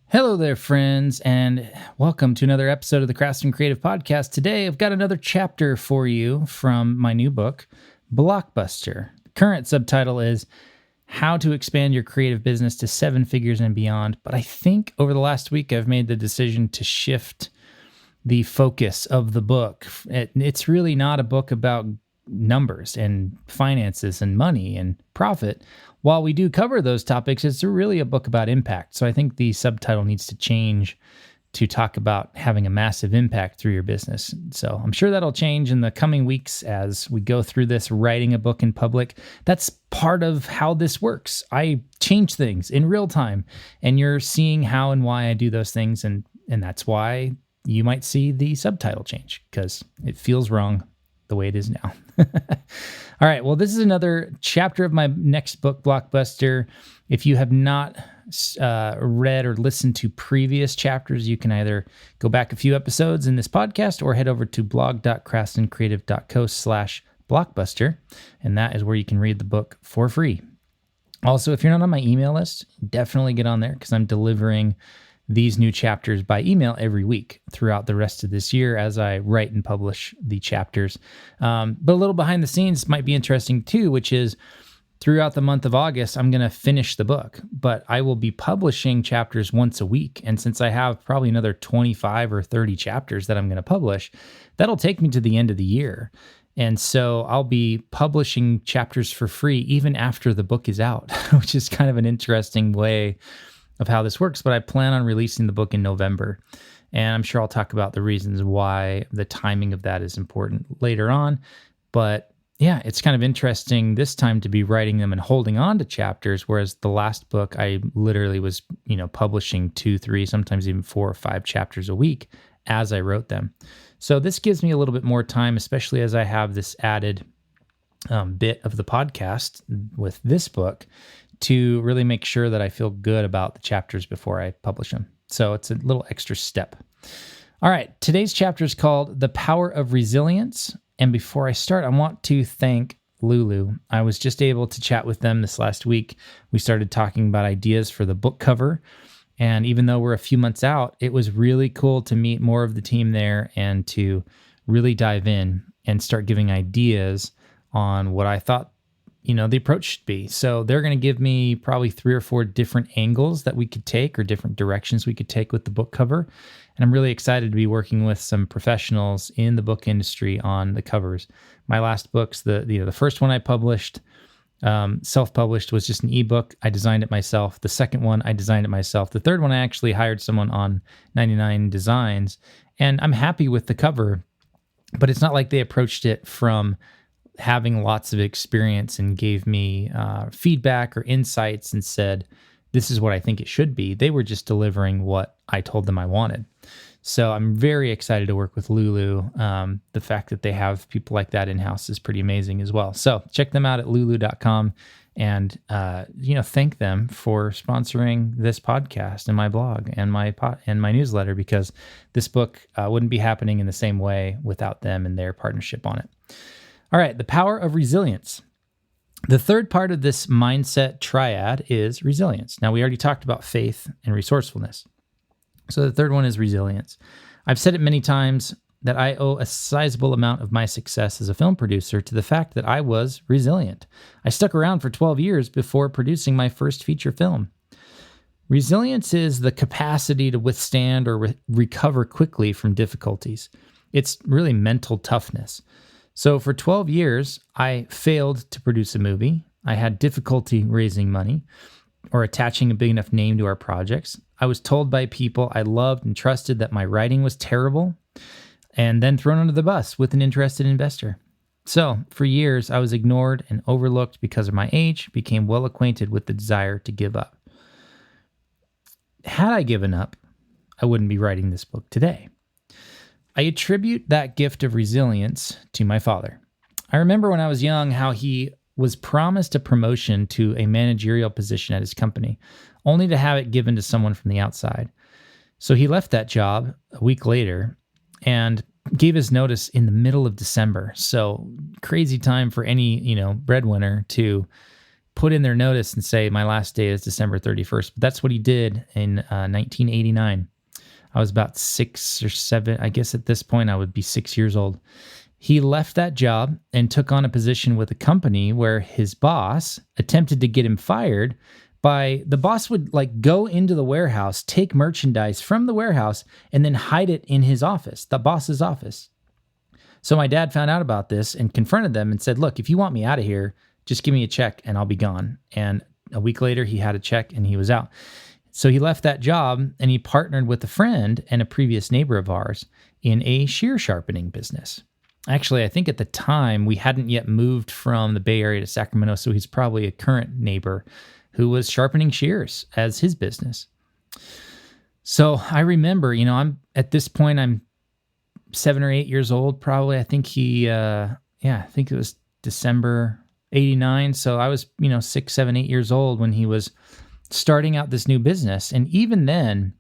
Hello there, friends, and welcome to another episode of the Craftsman Creative Podcast. Today, I've got another chapter for you from my new book, Blockbuster. The current subtitle is How to Expand Your Creative Business to Seven Figures and Beyond. But I think over the last week, I've made the decision to shift the focus of the book. It's really not a book about numbers and finances and money and profit. While we do cover those topics, it's really a book about impact. So I think the subtitle needs to change to talk about having a massive impact through your business. So I'm sure that'll change in the coming weeks as we go through this writing a book in public. That's part of how this works. I change things in real time, and you're seeing how and why I do those things. And that's why you might see the subtitle change, because it feels wrong the way it is now. All right. Well, this is another chapter of my next book, Blockbuster. If you have not read or listened to previous chapters, you can either go back a few episodes in this podcast or head over to blog.craftsmancreative.co/blockbuster. And that is where you can read the book for free. Also, if you're not on my email list, definitely get on there, because I'm delivering these new chapters by email every week throughout the rest of this year as I write and publish the chapters. But a little behind the scenes might be interesting too, which is throughout the month of August, I'm going to finish the book, but I will be publishing chapters once a week. And since I have probably another 25 or 30 chapters that I'm going to publish, that'll take me to the end of the year. And so I'll be publishing chapters for free even after the book is out, which is kind of an interesting way of how this works. But I plan on releasing the book in November, and I'm sure I'll talk about the reasons why the timing of that is important later on. But yeah, it's kind of interesting this time to be writing them and holding on to chapters, whereas the last book I literally was, publishing 2, 3, sometimes even 4 or 5 chapters a week as I wrote them. So this gives me a little bit more time, especially as I have this added bit of the podcast with this book, to really make sure that I feel good about the chapters before I publish them. So it's a little extra step. All right, today's chapter is called The Power of Resilience. And before I start, I want to thank Lulu. I was just able to chat with them this last week. We started talking about ideas for the book cover. And even though we're a few months out, it was really cool to meet more of the team there and to really dive in and start giving ideas on what I thought the approach should be. So they're going to give me probably 3 or 4 different angles that we could take, or different directions we could take with the book cover. And I'm really excited to be working with some professionals in the book industry on the covers. My last books, the first one I published, self-published, was just an ebook. I designed it myself. The second one, I designed it myself. The third one, I actually hired someone on 99 Designs, and I'm happy with the cover, but it's not like they approached it from having lots of experience and gave me feedback or insights and said, this is what I think it should be. They were just delivering what I told them I wanted. So I'm very excited to work with Lulu. The fact that they have people like that in-house is pretty amazing as well. So check them out at lulu.com and thank them for sponsoring this podcast and my blog and my newsletter, because this book wouldn't be happening in the same way without them and their partnership on it. All right, the power of resilience. The third part of this mindset triad is resilience. Now, we already talked about faith and resourcefulness. So the third one is resilience. I've said it many times that I owe a sizable amount of my success as a film producer to the fact that I was resilient. I stuck around for 12 years before producing my first feature film. Resilience is the capacity to withstand or recover quickly from difficulties. It's really mental toughness. So for 12 years, I failed to produce a movie. I had difficulty raising money or attaching a big enough name to our projects. I was told by people I loved and trusted that my writing was terrible, and then thrown under the bus with an interested investor. So for years, I was ignored and overlooked because of my age, became well acquainted with the desire to give up. Had I given up, I wouldn't be writing this book today. I attribute that gift of resilience to my father. I remember when I was young how he was promised a promotion to a managerial position at his company, only to have it given to someone from the outside. So he left that job a week later and gave his notice in the middle of December. So crazy time for any, breadwinner to put in their notice and say, my last day is December 31st. But that's what he did in 1989. I was about 6 or 7. I guess at this point I would be 6 years old. He left that job and took on a position with a company where his boss attempted to get him fired by the boss would like go into the warehouse, take merchandise from the warehouse, and then hide it in his office, the boss's office. So my dad found out about this and confronted them and said, look, if you want me out of here, just give me a check and I'll be gone. And a week later, he had a check and he was out. So he left that job and he partnered with a friend and a previous neighbor of ours in a shear sharpening business. Actually, I think at the time we hadn't yet moved from the Bay Area to Sacramento, so he's probably a current neighbor who was sharpening shears as his business. So I remember, I'm at this point, I'm 7 or 8 years old, probably. I think I think it was December 89. So I was, 6, 7, 8 years old when he was starting out this new business. And even then,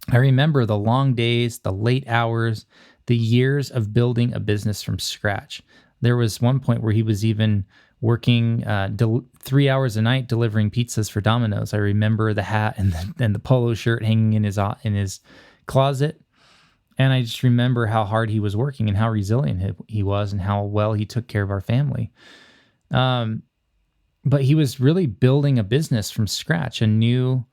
I remember the long days, the late hours, the years of building a business from scratch. There was one point where he was even working 3 hours a night delivering pizzas for Domino's. I remember the hat and the polo shirt hanging in his closet. And I just remember how hard he was working and how resilient he was and how well he took care of our family. But he was really building a business from scratch, a new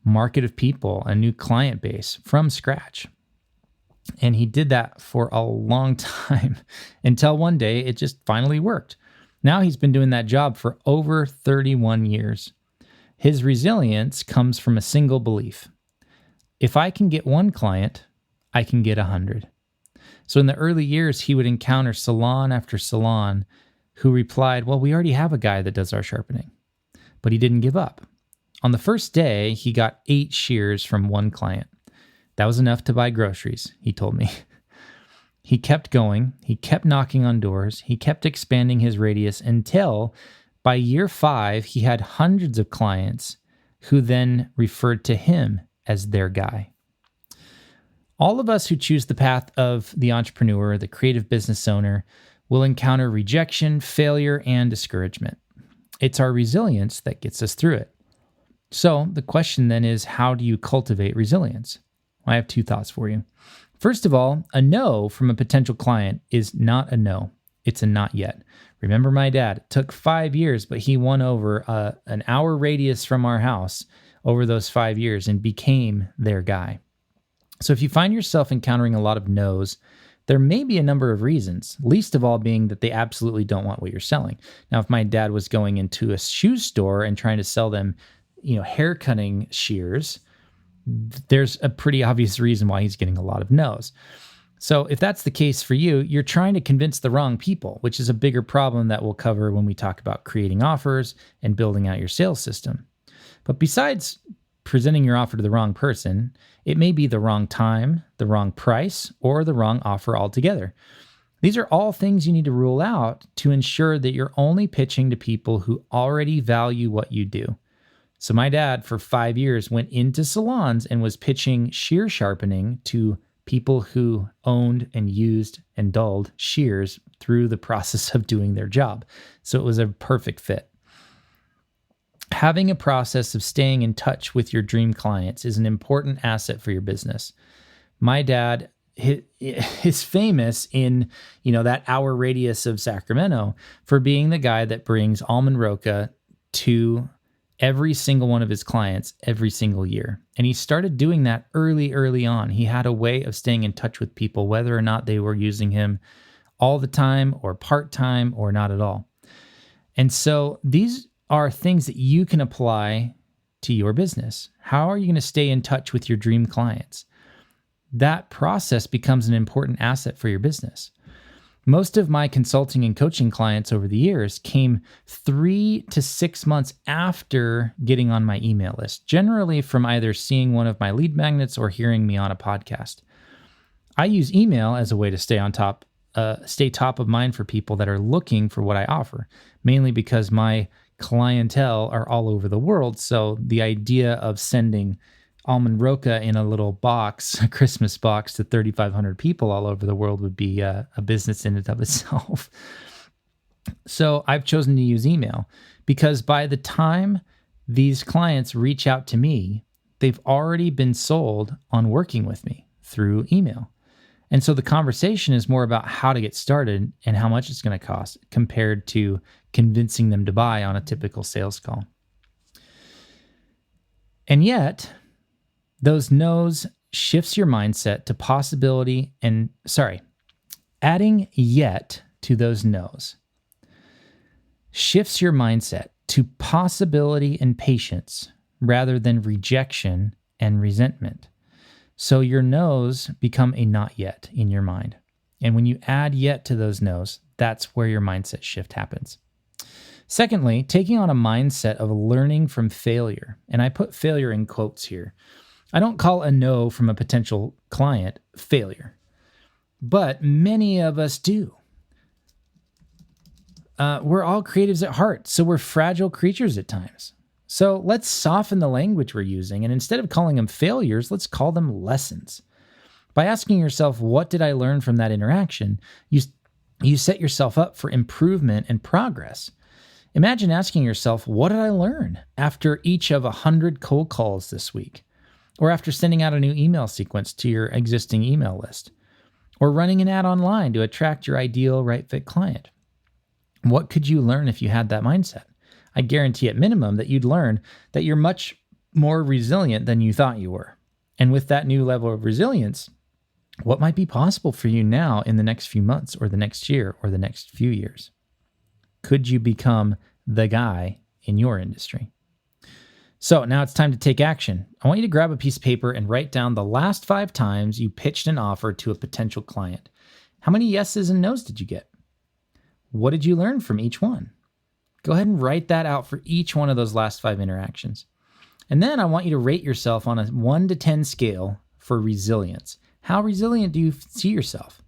market of people, a new client base from scratch. And he did that for a long time until one day it just finally worked. Now he's been doing that job for over 31 years. His resilience comes from a single belief. If I can get one client, I can get 100. So in the early years, he would encounter salon after salon who replied, well, we already have a guy that does our sharpening. But he didn't give up. On the first day, he got 8 shears from one client. That was enough to buy groceries, he told me. He kept going. He kept knocking on doors. He kept expanding his radius until by year 5, he had hundreds of clients who then referred to him as their guy. All of us who choose the path of the entrepreneur, the creative business owner, will encounter rejection, failure, and discouragement. It's our resilience that gets us through it. So the question then is, how do you cultivate resilience? I have 2 thoughts for you. First of all, a no from a potential client is not a no. It's a not yet. Remember my dad. It took 5 years, but he won over an hour radius from our house over those 5 years and became their guy. So if you find yourself encountering a lot of no's, there may be a number of reasons, least of all being that they absolutely don't want what you're selling. Now, if my dad was going into a shoe store and trying to sell them, hair cutting shears, there's a pretty obvious reason why he's getting a lot of no's. So if that's the case for you, you're trying to convince the wrong people, which is a bigger problem that we'll cover when we talk about creating offers and building out your sales system. But besides presenting your offer to the wrong person, it may be the wrong time, the wrong price, or the wrong offer altogether. These are all things you need to rule out to ensure that you're only pitching to people who already value what you do. So my dad, for 5 years, went into salons and was pitching shear sharpening to people who owned and used and dulled shears through the process of doing their job. So it was a perfect fit. Having a process of staying in touch with your dream clients is an important asset for your business. My dad is famous in, that hour radius of Sacramento for being the guy that brings almond roca to every single one of his clients every single year. And he started doing that early on. He had a way of staying in touch with people, whether or not they were using him all the time or part-time or not at all. And so these are things that you can apply to your business. How are you going to stay in touch with your dream clients? That process becomes an important asset for your business. Most of my consulting and coaching clients over the years came 3 to 6 months after getting on my email list, generally from either seeing one of my lead magnets or hearing me on a podcast. I use email as a way to stay top of mind for people that are looking for what I offer, mainly because my clientele are all over the world. So the idea of sending almond roca in a little box, a Christmas box, to 3,500 people all over the world would be a business in and of itself. So I've chosen to use email because by the time these clients reach out to me, they've already been sold on working with me through email. And so the conversation is more about how to get started and how much it's going to cost compared to convincing them to buy on a typical sales call. And yet, those no's shifts your mindset to possibility and, adding yet to those no's shifts your mindset to possibility and patience rather than rejection and resentment. So your no's become a not yet in your mind. And when you add yet to those no's, that's where your mindset shift happens. Secondly, taking on a mindset of learning from failure. And I put failure in quotes here. I don't call a no from a potential client failure, but many of us do. We're all creatives at heart, so we're fragile creatures at times. So let's soften the language we're using, and instead of calling them failures, let's call them lessons. By asking yourself, what did I learn from that interaction? You set yourself up for improvement and progress. Imagine asking yourself, what did I learn after each of 100 cold calls this week? Or after sending out a new email sequence to your existing email list? Or running an ad online to attract your ideal right fit client? What could you learn if you had that mindset? I guarantee at minimum that you'd learn that you're much more resilient than you thought you were. And with that new level of resilience, what might be possible for you now in the next few months or the next year or the next few years? Could you become the guy in your industry? So now it's time to take action. I want you to grab a piece of paper and write down the last 5 times you pitched an offer to a potential client. How many yeses and nos did you get? What did you learn from each one? Go ahead and write that out for each one of those last 5 interactions. And then I want you to rate yourself on a 1 to 10 scale for resilience. How resilient do you see yourself?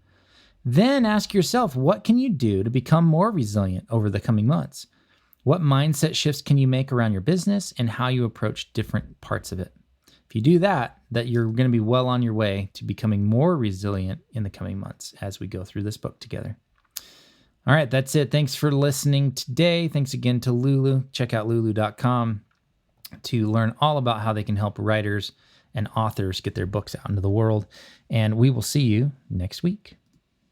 Then ask yourself, what can you do to become more resilient over the coming months? What mindset shifts can you make around your business and how you approach different parts of it? If you do that you're going to be well on your way to becoming more resilient in the coming months as we go through this book together. All right, that's it. Thanks for listening today. Thanks again to Lulu. Check out lulu.com to learn all about how they can help writers and authors get their books out into the world. And we will see you next week.